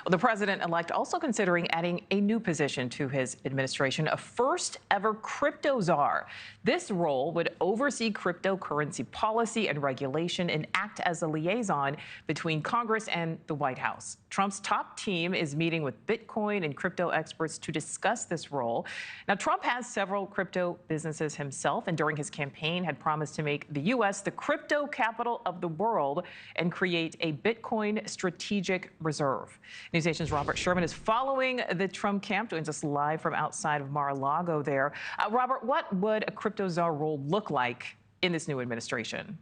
Well, the president-elect also considering adding a new position to his administration, a first-ever crypto czar. This role would oversee cryptocurrency policy and regulation and act as a liaison between Congress and the White House. Trump's top team is meeting with Bitcoin and crypto experts to discuss this role. Now, Trump has several crypto businesses himself, and during his campaign had promised to make the U.S. the crypto capital of the world and create a Bitcoin strategic reserve. NewsNation's Robert Sherman is following the Trump camp, joins us live from outside of Mar-a-Lago there. Robert, what would a crypto czar role look like in this new administration?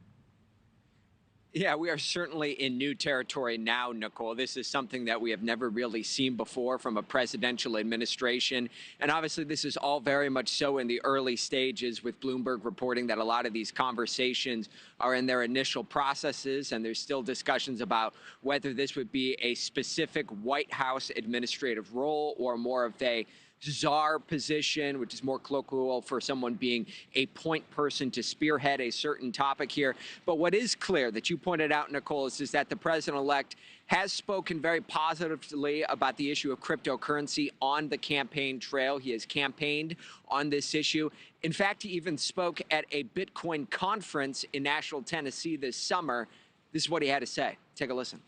Yeah, we are certainly in new territory now, Nichole. This is something that we have never really seen before from a presidential administration. And obviously, this is all very much so in the early stages, with Bloomberg reporting that a lot of these conversations are in their initial processes, and there's still discussions about whether this would be a specific White House administrative role or more of a czar position, which is more colloquial for someone being a point person to spearhead a certain topic here. But what is clear that you pointed out, Nichole, is that the president-elect has spoken very positively about the issue of cryptocurrency on the campaign trail. He has campaigned on this issue. In fact, he even spoke at a Bitcoin conference in Nashville, Tennessee this summer. This is what he had to say. Take a listen.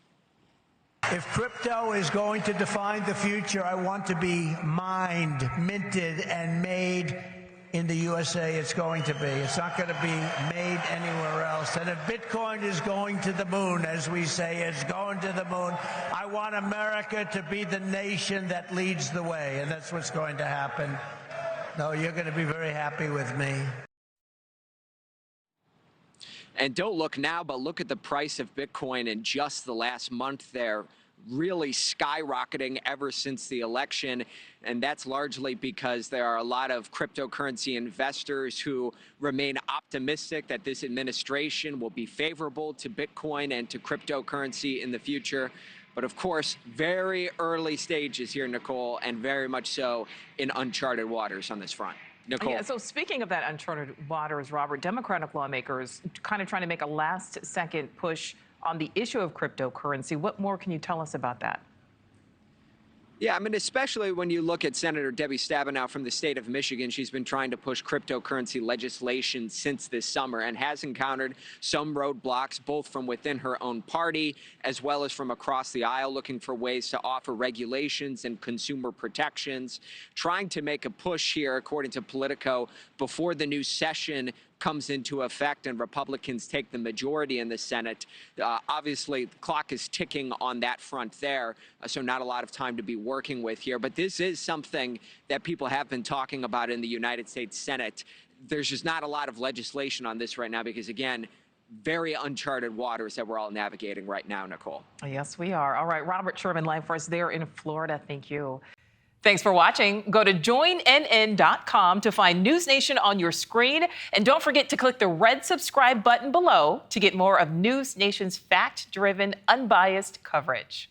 If crypto is going to define the future, I want to be mined, minted, and made in the USA. It's going to be. It's not going to be made anywhere else. And if Bitcoin is going to the moon, as we say, it's going to the moon, I want America to be the nation that leads the way. And that's what's going to happen. No, you're going to be very happy with me. And don't look now, but look at the price of Bitcoin in just the last month there, really skyrocketing ever since the election. And that's largely because there are a lot of cryptocurrency investors who remain optimistic that this administration will be favorable to Bitcoin and to cryptocurrency in the future. But of course, very early stages here, Nichole, and very much so in uncharted waters on this front. Nichole. Yeah, so speaking of that uncharted waters, Robert, Democratic lawmakers kind of trying to make a last-second push on the issue of cryptocurrency. What more can you tell us about that? Yeah, I mean, especially when you look at Senator Debbie Stabenow from the state of Michigan. She's been trying to push cryptocurrency legislation since this summer and has encountered some roadblocks, both from within her own party as well as from across the aisle, looking for ways to offer regulations and consumer protections, trying to make a push here, according to Politico, before the new session comes into effect and Republicans take the majority in the Senate. Obviously, the clock is ticking on that front there, so not a lot of time to be working with here. But this is something that people have been talking about in the United States Senate. There's just not a lot of legislation on this right now because, again, very uncharted waters that we're all navigating right now, Nichole. Yes, we are. All right, Robert Sherman live for us there in Florida. Thank you. Thanks for watching. Go to joinnn.com to find News Nation on your screen. And don't forget to click the red subscribe button below to get more of News Nation's fact-driven, unbiased coverage.